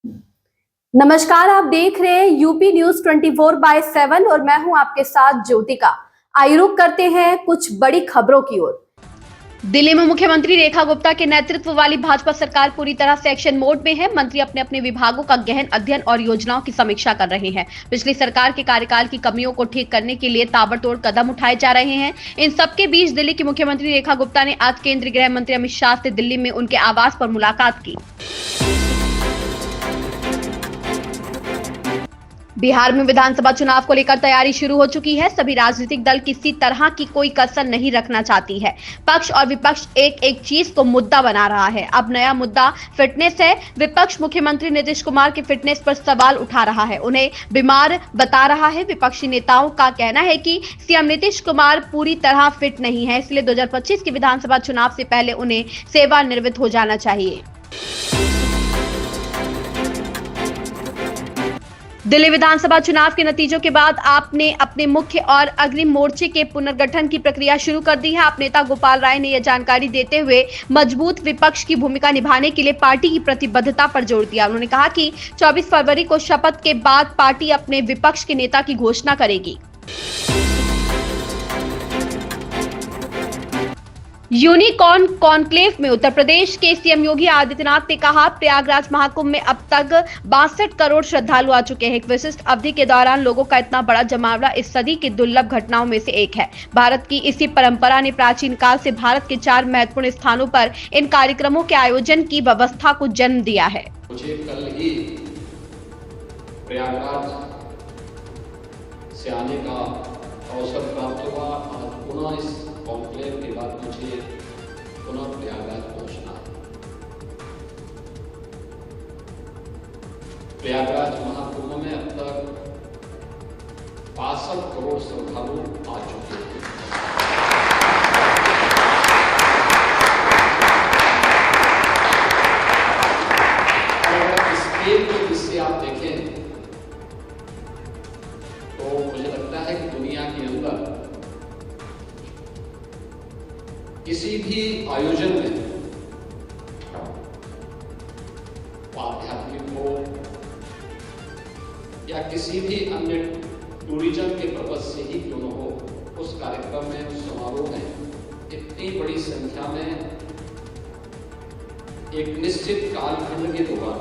नमस्कार, आप देख रहे हैं यूपी न्यूज 24/7 और मैं हूं आपके साथ ज्योतिका। आइए रुक करते हैं कुछ बड़ी खबरों की ओर। दिल्ली में मुख्यमंत्री रेखा गुप्ता के नेतृत्व वाली भाजपा सरकार पूरी तरह से एक्शन मोड में है। मंत्री अपने अपने विभागों का गहन अध्ययन और योजनाओं की समीक्षा कर रहे हैं। पिछली सरकार के कार्यकाल की कमियों को ठीक करने के लिए ताबड़तोड़ कदम उठाए जा रहे हैं। इन सबके बीच दिल्ली की मुख्यमंत्री रेखा गुप्ता ने आज केंद्रीय गृह मंत्री अमित शाह से दिल्ली में उनके आवास पर मुलाकात की। बिहार में विधानसभा चुनाव को लेकर तैयारी शुरू हो चुकी है। सभी राजनीतिक दल किसी तरह की कोई कसर नहीं रखना चाहती है। पक्ष और विपक्ष एक एक चीज को मुद्दा बना रहा है। अब नया मुद्दा फिटनेस है। विपक्ष मुख्यमंत्री नीतीश कुमार की फिटनेस पर सवाल उठा रहा है, उन्हें बीमार बता रहा है। विपक्षी नेताओं का कहना है कि सीएम नीतीश कुमार पूरी तरह फिट नहीं है, इसलिए 2025 के विधानसभा चुनाव से पहले उन्हें सेवानिवृत्त हो जाना चाहिए। दिल्ली विधानसभा चुनाव के नतीजों के बाद आपने अपने मुख्य और अग्रिम मोर्चे के पुनर्गठन की प्रक्रिया शुरू कर दी है। आप नेता गोपाल राय ने यह जानकारी देते हुए मजबूत विपक्ष की भूमिका निभाने के लिए पार्टी की प्रतिबद्धता पर जोर दिया। उन्होंने कहा कि 24 फरवरी को शपथ के बाद पार्टी अपने विपक्ष के नेता की घोषणा करेगी। यूनिकॉर्न कॉन्क्लेव में उत्तर प्रदेश के सीएम योगी आदित्यनाथ ने कहा, प्रयागराज महाकुंभ में अब तक 62 करोड़ श्रद्धालु आ चुके हैं। एक विशिष्ट अवधि के दौरान लोगों का इतना बड़ा जमावड़ा इस सदी की दुर्लभ घटनाओं में से एक है। भारत की इसी परंपरा ने प्राचीन काल से भारत के 4 महत्वपूर्ण स्थानों पर इन कार्यक्रमों के आयोजन की व्यवस्था को जन्म दिया है। मुझे कल ही प्रयागराज से आने का अवसर प्राप्त हुआ और पुनः इस कॉन्क्लेव के बाद मुझे पुनः प्रयागराज पहुंचना है। प्रयागराज महाकुंभ में अब तक 62 करोड़ श्रद्धालु आ चुके हैं। अगर स्केल को इससे आप देखें तो मुझे लगता है कि दुनिया के अंदर किसी भी आयोजन में आध्यात्मिक हो या किसी भी अन्य टूरिज्म के पर्पज से ही क्यों न हो, उस कार्यक्रम में, उस समारोह में इतनी बड़ी संख्या में एक निश्चित कालखंड के दौरान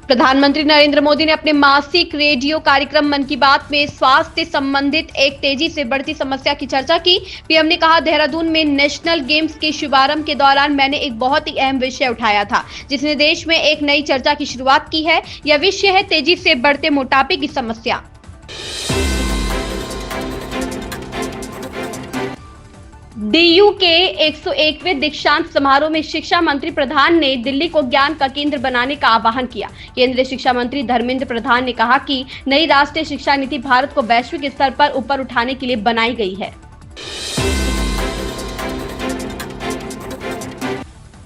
प्रधानमंत्री नरेंद्र मोदी ने अपने मासिक रेडियो कार्यक्रम मन की बात में स्वास्थ्य संबंधित एक तेजी से बढ़ती समस्या की चर्चा की। पीएम ने कहा, देहरादून में नेशनल गेम्स के शुभारंभ के दौरान मैंने एक बहुत ही अहम विषय उठाया था, जिसने देश में एक नई चर्चा की शुरुआत की है। यह विषय है तेजी से बढ़ते मोटापे की समस्या। डीयू के 101वें दीक्षांत समारोह में शिक्षा मंत्री प्रधान ने दिल्ली को ज्ञान का केंद्र बनाने का आह्वान किया। केंद्रीय शिक्षा मंत्री धर्मेंद्र प्रधान ने कहा कि नई राष्ट्रीय शिक्षा नीति भारत को वैश्विक स्तर पर ऊपर उठाने के लिए बनाई गई है।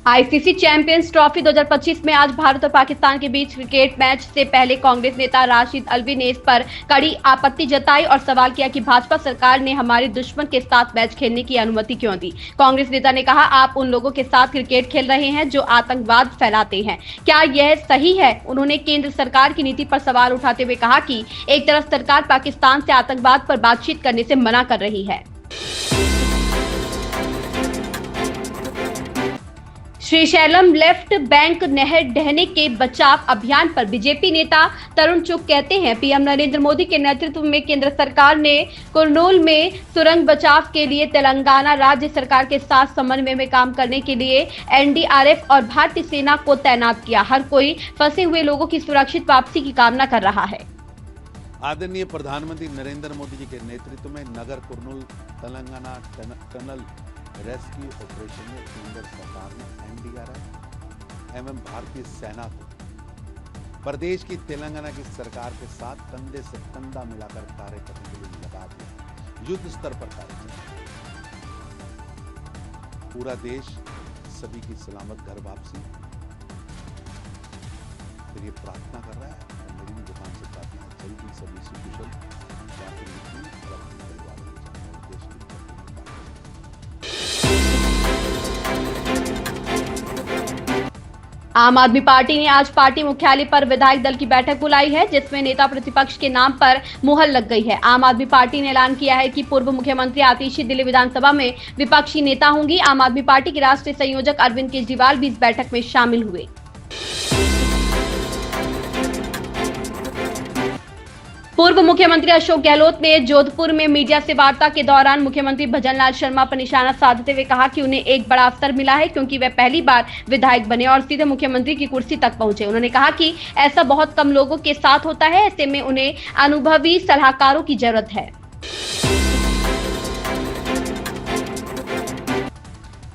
आईसीसी चैंपियंस ट्रॉफी 2025 में आज भारत और पाकिस्तान के बीच क्रिकेट मैच से पहले कांग्रेस नेता राशिद अल्वी ने इस पर कड़ी आपत्ति जताई और सवाल किया कि भाजपा सरकार ने हमारे दुश्मन के साथ मैच खेलने की अनुमति क्यों दी। कांग्रेस नेता ने कहा, आप उन लोगों के साथ क्रिकेट खेल रहे हैं जो आतंकवाद फैलाते हैं, क्या यह सही है? उन्होंने केंद्र सरकार की नीति पर सवाल उठाते हुए कहा कि एक तरफ सरकार पाकिस्तान से आतंकवाद पर बातचीत करने से मना कर रही है। श्रीशैलम लेफ्ट बैंक नहर ढहने के बचाव अभियान पर बीजेपी नेता तरुण चुग कहते हैं, पीएम नरेंद्र मोदी के नेतृत्व में केंद्र सरकार ने कुरनूल में सुरंग बचाव के लिए तेलंगाना राज्य सरकार के साथ समन्वय में काम करने के लिए एनडीआरएफ और भारतीय सेना को तैनात किया। हर कोई फंसे हुए लोगों की सुरक्षित वापसी की कामना कर रहा है। आदरणीय प्रधानमंत्री नरेंद्र मोदी जी के नेतृत्व में नगर Kurnool Telangana tunnel rescue operation में केंद्र सरकार ने एनडीआरएफ एवं भारतीय सेना को प्रदेश की तेलंगाना की सरकार के साथ कंधे से कंधा मिलाकर कार्य करने के लिए लगा दिया। युद्ध स्तर पर कार्य चल रहा है। पूरा देश सभी की सलामत घर वापसी के लिए प्रार्थना कर रहा है। मेरी भी दुकान से प्रार्थना है, जल्दी सभी से कुशल देश की आम आदमी पार्टी ने आज पार्टी मुख्यालय पर विधायक दल की बैठक बुलाई है, जिसमें नेता प्रतिपक्ष के नाम पर मुहर लग गई है। आम आदमी पार्टी ने ऐलान किया है कि पूर्व मुख्यमंत्री आतिशी दिल्ली विधानसभा में विपक्षी नेता होंगी। आम आदमी पार्टी के राष्ट्रीय संयोजक अरविंद केजरीवाल भी इस बैठक में शामिल हुए। पूर्व मुख्यमंत्री अशोक गहलोत ने जोधपुर में मीडिया से वार्ता के दौरान मुख्यमंत्री भजनलाल शर्मा पर निशाना साधते हुए कहा कि उन्हें एक बड़ा अवसर मिला है, क्योंकि वे पहली बार विधायक बने और सीधे मुख्यमंत्री की कुर्सी तक पहुंचे। उन्होंने कहा कि ऐसा बहुत कम लोगों के साथ होता है, ऐसे में उन्हें अनुभवी सलाहकारों की जरूरत है।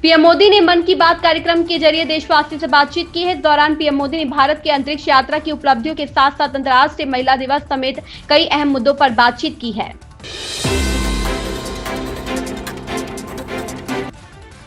पीएम मोदी ने मन की बात कार्यक्रम के जरिए देशवासियों से बातचीत की है। इस दौरान पीएम मोदी ने भारत की अंतरिक्ष यात्रा की उपलब्धियों के साथ साथ अंतर्राष्ट्रीय महिला दिवस समेत कई अहम मुद्दों पर बातचीत की है।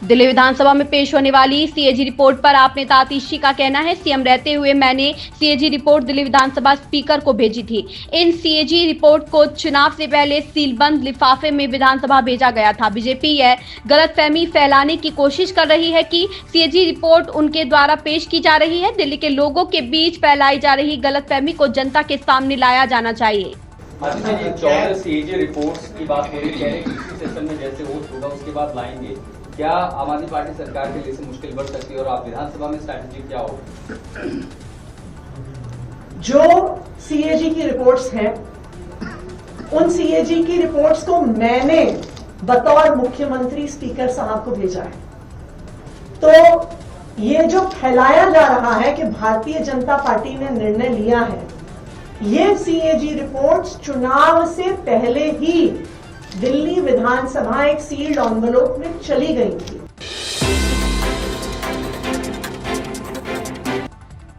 दिल्ली विधानसभा में पेश होने वाली सीएजी रिपोर्ट पर आप नेता आतिशी का कहना है, सीएम रहते हुए मैंने सीएजी रिपोर्ट दिल्ली विधानसभा स्पीकर को भेजी थी। इन सीएजी रिपोर्ट को चुनाव से पहले सीलबंद लिफाफे में विधानसभा भेजा गया था। बीजेपी यह गलतफहमी फैलाने की कोशिश कर रही है कि सीएजी रिपोर्ट उनके द्वारा पेश की जा रही है। दिल्ली के लोगों के बीच फैलाई जा रही गलतफहमी को जनता के सामने लाया जाना चाहिए। सीएजी रिपोर्ट्स की बात हो रही है, इसी सेशन में जैसे वोट होगा उसके बाद लाएंगे। क्या आम आदमी पार्टी सरकार के लिए से मुश्किल बढ़ सकती है और आप विधानसभा में स्ट्रैटेजी क्या होगी? जो सीएजी की रिपोर्ट्स हैं, उन सीएजी की रिपोर्ट्स को मैंने बतौर मुख्यमंत्री स्पीकर साहब को भेजा है। तो ये जो फैलाया जा रहा है कि भारतीय जनता पार्टी ने निर्णय लिया है, ये सीएजी रिपोर्ट्स चुनाव से पहले ही दिल्ली विधानसभा एक सील्ड एनवेलप में चली गई थी।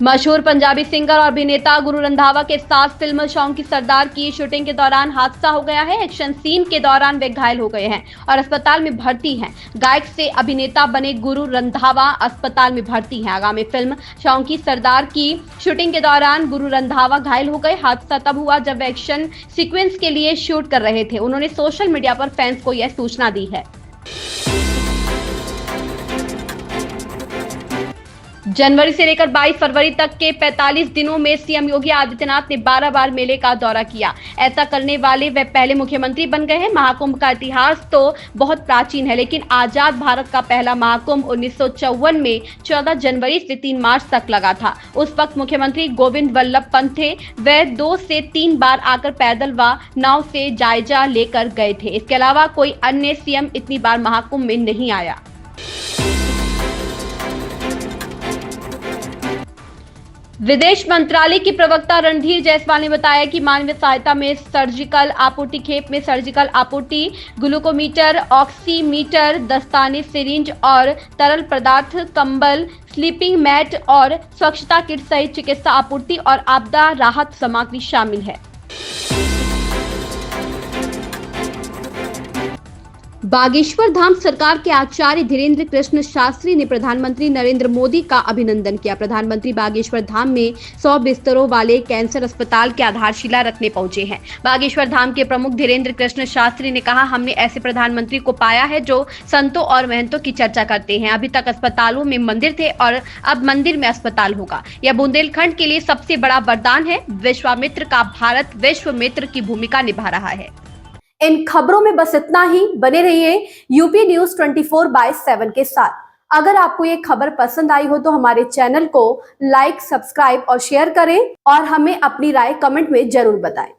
मशहूर पंजाबी सिंगर और अभिनेता गुरु रंधावा के साथ फिल्म शौंकी सरदार की शूटिंग के दौरान हादसा हो गया है। एक्शन सीन के दौरान वे घायल हो गए हैं और अस्पताल में भर्ती हैं। गायक से अभिनेता बने गुरु रंधावा अस्पताल में भर्ती हैं। आगामी फिल्म शौंकी सरदार की शूटिंग के दौरान गुरु रंधावा घायल हो गए। हादसा तब हुआ जब वे एक्शन सीक्वेंस के लिए शूट कर रहे थे। उन्होंने सोशल मीडिया पर फैंस को यह सूचना दी है। जनवरी से लेकर 22 फरवरी तक के 45 दिनों में सीएम योगी आदित्यनाथ ने 12 बार मेले का दौरा किया। ऐसा करने वाले वे पहले मुख्यमंत्री बन गए हैं। महाकुंभ का इतिहास तो बहुत प्राचीन है, लेकिन आजाद भारत का पहला महाकुंभ 1954 में 14 जनवरी से 3 मार्च तक लगा था। उस वक्त मुख्यमंत्री गोविंद वल्लभ पंत थे। वे 2 से 3 बार आकर पैदल व नाव से जायजा लेकर गए थे। इसके अलावा कोई अन्य सीएम इतनी बार महाकुंभ में नहीं आया। विदेश मंत्रालय की प्रवक्ता रणधीर जायसवाल ने बताया कि मानवीय सहायता में सर्जिकल आपूर्ति, खेप में सर्जिकल आपूर्ति, ग्लूकोमीटर, ऑक्सीमीटर, दस्ताने, सिरिंज और तरल पदार्थ, कंबल, स्लीपिंग मैट और स्वच्छता किट सहित चिकित्सा आपूर्ति और आपदा राहत सामग्री शामिल है। बागेश्वर धाम सरकार के आचार्य धीरेन्द्र कृष्ण शास्त्री ने प्रधानमंत्री नरेंद्र मोदी का अभिनंदन किया। प्रधानमंत्री बागेश्वर धाम में 100 बिस्तरों वाले कैंसर अस्पताल की आधारशिला रखने पहुंचे हैं। बागेश्वर धाम के प्रमुख धीरेन्द्र कृष्ण शास्त्री ने कहा, हमने ऐसे प्रधानमंत्री को पाया है जो संतों और महंतों की चर्चा करते हैं। अभी तक अस्पतालों में मंदिर थे और अब मंदिर में अस्पताल होगा। यह बुंदेलखंड के लिए सबसे बड़ा वरदान है। विश्वामित्र का भारत विश्व मित्र की भूमिका निभा रहा है। इन खबरों में बस इतना ही। बने रहिए यूपी न्यूज 24/7 के साथ। अगर आपको ये खबर पसंद आई हो तो हमारे चैनल को लाइक, सब्सक्राइब और शेयर करें और हमें अपनी राय कमेंट में जरूर बताएं।